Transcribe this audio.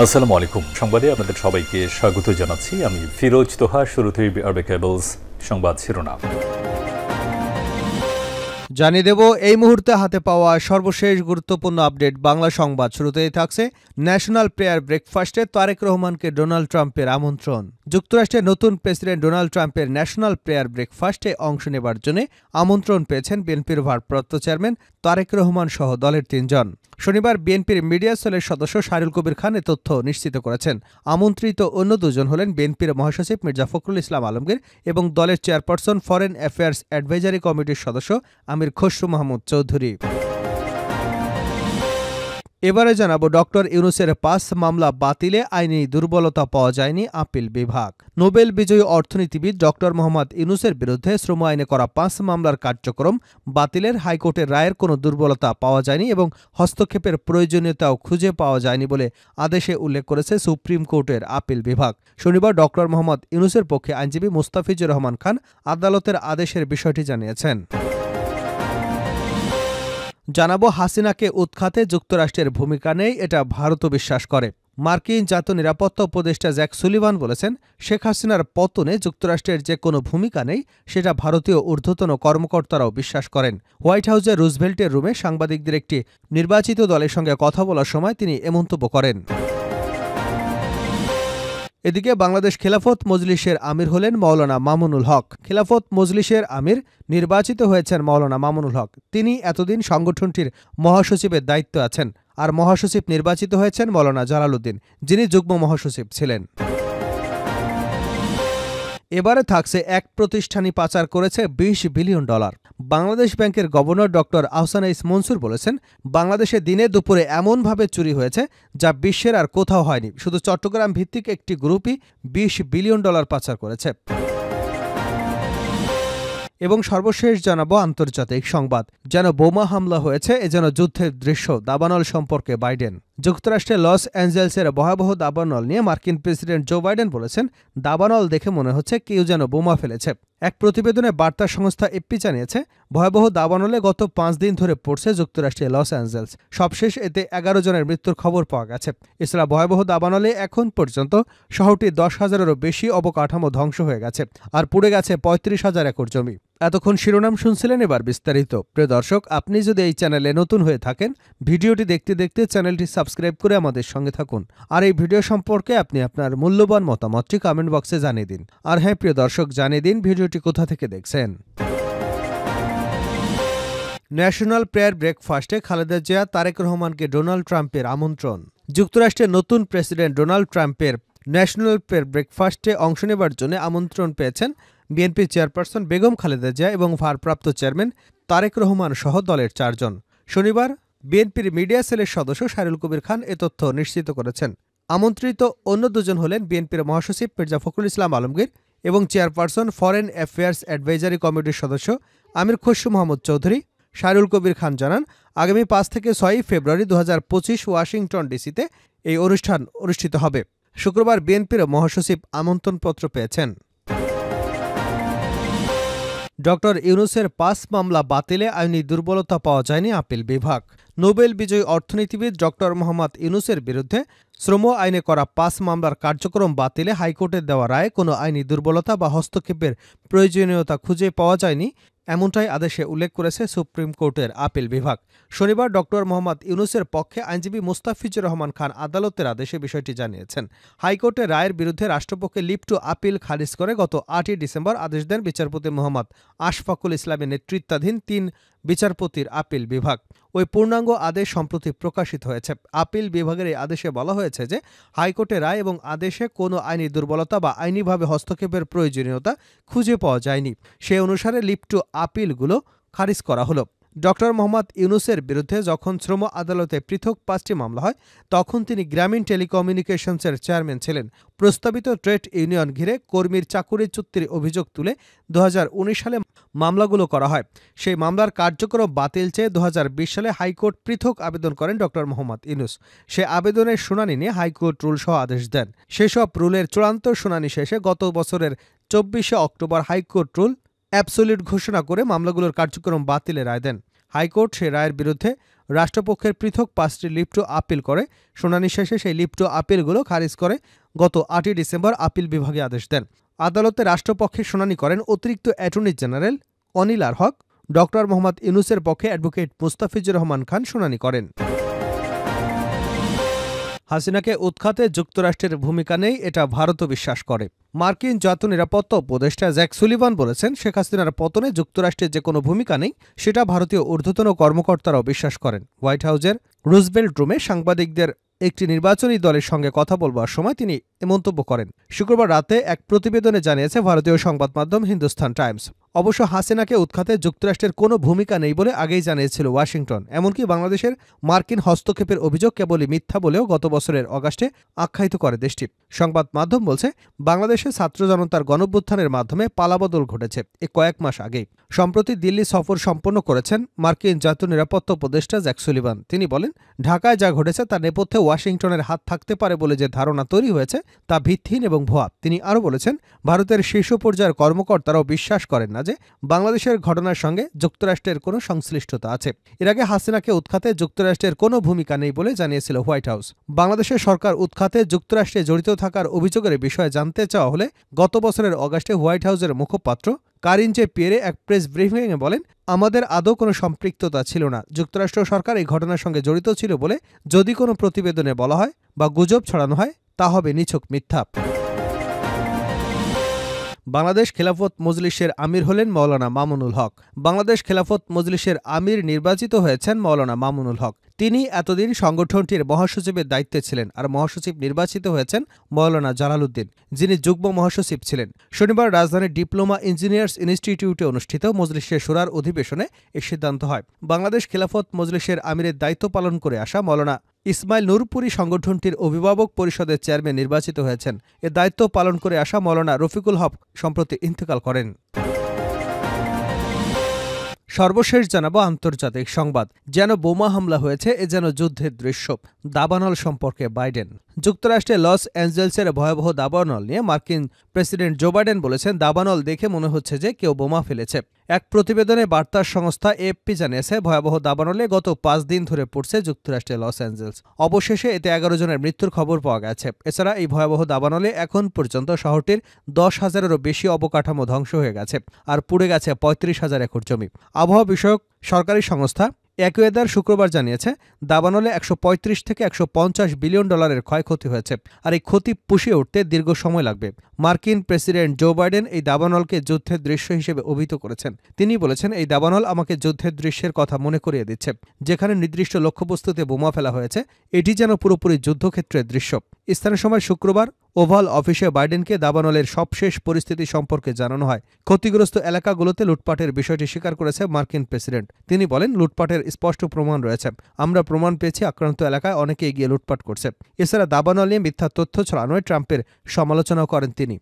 আসসালামু আলাইকুম। সংবাদে আপনাদের সবাইকে স্বাগত জানাচ্ছি। আমি ফিরোজ তোহা। শুরুতেই আরবে কেবলস সংবাদ শিরোনাম জানিয়ে দেব এই মুহূর্তে হাতে পাওয়া সর্বশেষ গুরুত্বপূর্ণ আপডেট বাংলা সংবাদ। শুরুতেই থাকছে ন্যাশনাল প্রেয়ার ব্রেকফাস্টে তারেক রহমানকে ডোনাল্ড ট্রাম্পের আমন্ত্রণ। যুক্তরাষ্ট্রের নতুন প্রেসিডেন্ট ডোনাল্ড ট্রাম্পের ন্যাশনাল প্রেয়ার ব্রেকফাস্টে অংশ নেবার জন্য আমন্ত্রণ পেয়েছেন বিএনপির ভারপ্রাপ্ত চেয়ারম্যান তারেক রহমান সহ দলের ৩ জন। শনিবার বিএনপির মিডিয়া সেলের সদস্য শাহরুল কবির খান এ তথ্য নিশ্চিত করেছেন। আমন্ত্রিত অন্য দুজন হলেন বিএনপির মহাসচিব মির্জা ফখরুল ইসলাম আলমগীর এবং দলের চেয়ারপারসন ফরেন অ্যাফেয়ার্স অ্যাডভাইজারি কমিটির সদস্য আমির খসরু মাহমুদ চৌধুরী। এবারে জানাবো ডক্টর ইউনূসের ৫ মামলা বাতিলে আইনি দুর্বলতা পাওয়া যায়নি আপিল বিভাগ। নোবেল বিজয়ী অর্থনীতিবিদ ডক্টর মোহাম্মদ ইউনূসের বিরুদ্ধে শ্রম আইনে করা ৫ মামলার কার্যক্রম বাতিলের হাইকোর্টের রায়ের কোনো দুর্বলতা পাওয়া যায়নি এবং হস্তক্ষেপের প্রয়োজনীয়তাও খুঁজে পাওয়া যায়নি বলে আদেশে উল্লেখ করেছে সুপ্রিম কোর্টের আপিল বিভাগ। শনিবার ডক্টর মোহাম্মদ ইউনূসের পক্ষে আইনজীবী মোস্তাফিজুর রহমান খান আদালতের আদেশের বিষয়টি জানিয়েছেন। জানাবো হাসিনাকে উৎখাতে যুক্তরাষ্ট্রের ভূমিকা নেই, এটা ভারতও বিশ্বাস করে। মার্কিন জাতীয় নিরাপত্তা উপদেষ্টা জ্যাক সুলিভান বলেছেন, শেখ হাসিনার পতনে যুক্তরাষ্ট্রের যে কোনো ভূমিকা নেই সেটা ভারতীয় ঊর্ধ্বতন কর্মকর্তারাও বিশ্বাস করেন। হোয়াইট হাউসের রুজভেল্টের রুমে সাংবাদিকদের একটি নির্বাচিত দলের সঙ্গে কথা বলার সময় তিনি এ মন্তব্য করেন। এদিকে বাংলাদেশ খেলাফত মজলিসের আমির হলেন মাওলানা মামুনুল হক। খেলাফত মজলিসের আমির নির্বাচিত হয়েছেন মাওলানা মামুনুল হক। তিনি এতদিন সংগঠনটির মহাসচিবের দায়িত্ব আছেন। আর মহাসচিব নির্বাচিত হয়েছেন মাওলানা জালালউদ্দিন, যিনি যুগ্ম মহাসচিব ছিলেন। এবারে থাকছে এক প্রতিষ্ঠানই পাচার করেছে $20 বিলিয়ন। বাংলাদেশ ব্যাংকের গভর্নর ডক্টর আহসানাইস মনসুর বলেছেন, বাংলাদেশে দিনে দুপুরে এমনভাবে চুরি হয়েছে যা বিশ্বের আর কোথাও হয়নি। শুধু চট্টগ্রাম ভিত্তিক একটি গ্রুপই $20 বিলিয়ন পাচার করেছে। এবং সর্বশেষ জানাবো আন্তর্জাতিক সংবাদ। যেন বোমা হামলা হয়েছে, এ যেন যুদ্ধের দৃশ্য। দাবানল সম্পর্কে বাইডেন। যুক্তরাষ্ট্রের লস অ্যাঞ্জেলসের ভয়াবহ দাবানল নিয়ে মার্কিন প্রেসিডেন্ট জো বাইডেন বলেছেন, দাবানল দেখে মনে হচ্ছে কেউ যেন বোমা ফেলেছে। এক প্রতিবেদনে বার্তা সংস্থা এপি জানিয়েছে, ভয়াবহ দাবানলে গত 5 দিন ধরে পড়ছে যুক্তরাষ্ট্রের লস অ্যাঞ্জেলস। সবশেষ এতে 11 জনের মৃত্যুর খবর পাওয়া গেছে। এছাড়া ভয়াবহ দাবানলে এখন পর্যন্ত শহরটির 10,000-এরও বেশি অবকাঠামো ধ্বংস হয়ে গেছে, আর পুড়ে গেছে 35,000 একর জমি। এতক্ষণ শিরোনাম শুনছিলেন, এবার বিস্তারিত। প্রিয় দর্শক, আপনি যদি এই চ্যানেলে নতুন হয়ে থাকেন, ভিডিওটি দেখতে দেখতে চ্যানেলটি সাবস্ক্রাইব করে আমাদের সঙ্গে থাকুন। আর এই ভিডিও সম্পর্কে আপনি আপনার মূল্যবান মতামতটি কমেন্ট বক্সে জানিয়ে দিন। আর হ্যাঁ প্রিয় দর্শক, জানিয়ে দিন ভিডিওটি কোথা থেকে দেখছেন। ন্যাশনাল প্রেয়ার ব্রেকফাস্টে খালেদা জিয়া তারেক রহমানকে ডোনাল্ড ট্রাম্পের আমন্ত্রণ। যুক্তরাষ্ট্রের নতুন প্রেসিডেন্ট ডোনাল্ড ট্রাম্পের ন্যাশনাল প্রেয়ার ব্রেকফাস্টে অংশ নেবার জন্য আমন্ত্রণ পেয়েছেন বিএনপি চেয়ারপারসন বেগম খালেদা জিয়া এবং ভারপ্রাপ্ত চেয়ারম্যান তারেক রহমান সহ দলের 4 জন। শনিবার বিএনপির মিডিয়া সেলের সদস্য শাহরুল কবির খান এ তথ্য নিশ্চিত করেছেন। আমন্ত্রিত অন্য দুজন হলেন বিএনপির মহাসচিব মির্জা ফখরুল ইসলাম আলমগীর এবং চেয়ারপারসন ফরেন অ্যাফেয়ার্স অ্যাডভাইজারি কমিটির সদস্য আমির খসরু মাহমুদ চৌধুরী। শাহরুল কবির খান জানান, আগামী 5 থেকে 6 ফেব্রুয়ারি 2025 ওয়াশিংটন ডিসিতে এই অনুষ্ঠান অনুষ্ঠিত হবে। শুক্রবার বিএনপির মহাসচিব আমন্ত্রণপত্র পেয়েছেন। ডক্টর ইউনূসের 5 মামলা বাতিলে আইনি দুর্বলতা পাওয়া যায়নি আপিল বিভাগ। নোবেল বিজয়ী অর্থনীতিবিদ ডক্টর মোহাম্মদ ইউনূসের বিরুদ্ধে শ্রম আইনে করা 5 মামলার কার্যক্রম বাতিলে হাইকোর্টের দেওয়া রায়ে কোনো আইনি দুর্বলতা বা হস্তক্ষেপের প্রয়োজনীয়তা খুঁজে পাওয়া যায়নি, এমনটাই আদেশে উল্লেখ করেছে সুপ্রিম কোর্টের আপিল বিভাগ। শনিবার ডক্টর মোহাম্মদ ইউনূসের পক্ষে আইনজীবী মোস্তাফিজুর রহমান খান আদালতের আদেশে বিষয়টি জানিয়েছেন। হাইকোর্টের রায়ের বিরুদ্ধে রাষ্ট্রপক্ষে লিভ টু আপিল খারিজ করে গত 8ই ডিসেম্বর আদেশ দেন বিচারপতি মোহাম্মদ আশফাকুল ইসলামের নেতৃত্বাধীন 3 বিচারপতির আপিল বিভাগ। ওই পূর্ণাঙ্গ আদেশ সম্প্রতি প্রকাশিত হয়েছে। আপিল বিভাগের এই আদেশে বলা হয়েছে যে হাইকোর্টের রায় এবং আদেশে কোনো আইনি দুর্বলতা বা আইনিভাবে হস্তক্ষেপের প্রয়োজনীয়তা খুঁজে পাওয়া যায়নি। সে অনুসারে লিভ টু আপিলগুলো খারিজ করা হলো। ডক্টর মোহাম্মদ ইউনূসের বিরুদ্ধে যখন শ্রম আদালতে পৃথক 5টি মামলা হয়, তখন তিনি গ্রামীণ টেলিকমিউনিকেশনসের চেয়ারম্যান ছিলেন। প্রস্তাবিত ট্রেড ইউনিয়ন ঘিরে কর্মীর চাকুরি চুক্তির অভিযোগ তুলে 2019 সালে মামলাগুলো করা হয়। সেই মামলার কার্যক্রম বাতিল চেয়ে 2020 সালে হাইকোর্ট পৃথক আবেদন করেন ডক্টর মোহাম্মদ ইউনূস। সে আবেদনের শুনানি নিয়ে হাইকোর্ট রুল সহ আদেশ দেন। সেসব রুলের চূড়ান্ত শুনানি শেষে গত বছরের 24শে অক্টোবর হাইকোর্ট রুল অ্যাবসোলিউট ঘোষণা করে মামলাগুলোর কার্যক্রম বাতিলের রায় দেন। হাইকোর্ট সে রায়ের বিরুদ্ধে রাষ্ট্রপক্ষের পৃথক 5টি লিভ টু আপিল করে। শুনানি শেষে সেই লিভ টু আপিলগুলো খারিজ করে গত 8ই ডিসেম্বর আপিল বিভাগে আদেশ দেন। আদালতে রাষ্ট্রপক্ষে শুনানি করেন অতিরিক্ত অ্যাটর্নি জেনারেল অনিল আর হক। ডক্টর মোহাম্মদ ইউনূসের পক্ষে অ্যাডভোকেট মুস্তাফিজুর রহমান খান শুনানি করেন। হাসিনাকে উৎখাতে যুক্তরাষ্ট্রের ভূমিকা নেই, এটা ভারতও বিশ্বাস করে। মার্কিন জাতীয় নিরাপত্তা উপদেষ্টা জ্যাক সুলিভান বলেছেন, শেখ হাসিনার পতনে যুক্তরাষ্ট্রের যে কোনো ভূমিকা নেই, সেটা ভারতীয় ঊর্ধ্বতন কর্মকর্তারাও বিশ্বাস করেন। হোয়াইট হাউসের রুজভেল্ট রুমে সাংবাদিকদের একটি নির্বাচনী দলের সঙ্গে কথা বলবার সময় তিনি এ মন্তব্য করেন। শুক্রবার রাতে এক প্রতিবেদনে জানিয়েছে ভারতীয় সংবাদ মাধ্যম হিন্দুস্তান টাইমস। অবশ্য হাসিনাকে উৎখাতে যুক্তরাষ্ট্রের কোনো ভূমিকা নেই বলে আগেই জানিয়েছিল ওয়াশিংটন। এমনকি বাংলাদেশের মার্কিন হস্তক্ষেপের অভিযোগ কেবলই মিথ্যা বলেও গত বছরের অগাস্টে আখ্যায়িত করে দেশটি। সংবাদ মাধ্যম বলছে, বাংলাদেশে ছাত্র জনতার গণঅভ্যুত্থানের মাধ্যমে পালাবদল ঘটেছে এ কয়েক মাস আগেই। সম্প্রতি দিল্লি সফর সম্পন্ন করেছেন মার্কিন জাতীয় নিরাপত্তা উপদেষ্টা জ্যাক সুলিভান। তিনি বলেন, ঢাকায় যা ঘটেছে তার নেপথ্যে ওয়াশিংটনের হাত থাকতে পারে বলে যে ধারণা তৈরি হয়েছে তা ভিত্তিহীন এবং ভুয়া। তিনি আরও বলেছেন, ভারতের শীর্ষ পর্যায়ের কর্মকর্তারাও বিশ্বাস করেন না যে বাংলাদেশের ঘটনার সঙ্গে যুক্তরাষ্ট্রের কোনো সংশ্লিষ্টতা আছে। এর আগে হাসিনাকে উৎখাতে যুক্তরাষ্ট্রের কোনো ভূমিকা নেই বলে জানিয়েছিল হোয়াইট হাউস। বাংলাদেশের সরকার উৎখাতে যুক্তরাষ্ট্রে জড়িত থাকার অভিযোগের বিষয়ে জানতে চাওয়া হলে গত বছরের অগাস্টে হোয়াইট হাউসের মুখপাত্র কারিন জে পিয়েরে এক প্রেস ব্রিফিংয়ে বলেন, আমাদের আদৌ কোনো সম্পৃক্ততা ছিল না। যুক্তরাষ্ট্র সরকার এই ঘটনার সঙ্গে জড়িত ছিল বলে যদি কোনো প্রতিবেদনে বলা হয় বা গুজব ছড়ানো হয়, তা হবে নিছক মিথ্যা। বাংলাদেশ খেলাফত মজলিসের আমির হলেন মওলানা মামুনুল হক। বাংলাদেশ খেলাফত মজলিসের আমির নির্বাচিত হয়েছেন মওলানা মামুনুল হক। তিনি এতদিন সংগঠনটির মহাসচিবের দায়িত্বে ছিলেন, আর মহাসচিব নির্বাচিত হয়েছেন মওলানা জালালউদ্দিন, যিনি যুগ্ম মহাসচিব ছিলেন। শনিবার রাজধানীর ডিপ্লোমা ইঞ্জিনিয়ার্স ইনস্টিটিউটে অনুষ্ঠিত মজলিসের শুরার অধিবেশনে এ সিদ্ধান্ত হয়। বাংলাদেশ খেলাফত মজলিসের আমিরের দায়িত্ব পালন করে আসা মওলানা ইসমাইল নূরপুরী সংগঠনটির অভিভাবক পরিষদের চেয়ারম্যান নির্বাচিত হয়েছেন। এ দায়িত্ব পালন করে আসা মওলানা রফিকুল হক সম্প্রতি ইন্তেকাল করেন। সর্বশেষ জানাবো আন্তর্জাতিক সংবাদ। যেন বোমা হামলা হয়েছে, এ যেন যুদ্ধের দৃশ্য। দাবানল সম্পর্কে বাইডেন। যুক্তরাষ্ট্রের লস অ্যাঞ্জেলসের ভয়াবহ দাবানল নিয়ে মার্কিন প্রেসিডেন্ট জো বাইডেন বলেছেন, দাবানল দেখে মনে হচ্ছে যে কেউ বোমা ফেলেছে। এক প্রতিবেদনে বার্তা সংস্থা এএফপি জানিয়েছে, ভয়াবহ দাবানলে গত 5 দিন ধরে পড়ছে যুক্তরাষ্ট্রের লস অ্যাঞ্জেলস। অবশেষে এতে 11 জনের মৃত্যুর খবর পাওয়া গেছে। এছাড়া এই ভয়াবহ দাবানলে এখন পর্যন্ত শহরটির 10,000-এরও বেশি অবকাঠামো ধ্বংস হয়ে গেছে, আর পুড়ে গেছে 35,000 একর জমি। আবহাওয়া বিষয়ক সরকারি সংস্থা অ্যাকুয়েদার শুক্রবার জানিয়েছে, দাবানলে 135 থেকে 150 বিলিয়ন ডলারের ক্ষয়ক্ষতি হয়েছে, আর এই ক্ষতি পুষিয়ে উঠতে দীর্ঘ সময় লাগবে। মার্কিন প্রেসিডেন্ট জো বাইডেন এই দাবানলকে যুদ্ধের দৃশ্য হিসেবে অভিহিত করেছেন। তিনি বলেছেন, এই দাবানল আমাকে যুদ্ধের দৃশ্যের কথা মনে করিয়ে দিচ্ছে, যেখানে নির্দিষ্ট লক্ষ্যবস্তুতে বোমা ফেলা হয়েছে। এটি যেন পুরোপুরি যুদ্ধক্ষেত্রের দৃশ্য। স্থানীয় সময় শুক্রবার ওভাল অফিসে বাইডেনকে দাবানলের সবশেষ পরিস্থিতি সম্পর্কে জানানো হয়। ক্ষতিগ্রস্ত এলাকাগুলোতে লুটপাটের বিষয়টি স্বীকার করেছে মার্কিন প্রেসিডেন্ট। তিনি বলেন, লুটপাটের স্পষ্ট প্রমাণ রয়েছে। আমরা প্রমাণ পেয়েছি আক্রান্ত এলাকায় অনেকে এগিয়ে লুটপাট করছে। এছাড়া দাবানল নিয়ে মিথ্যা তথ্য ছড়ানোয় ট্রাম্পের সমালোচনাও করেন তিনি।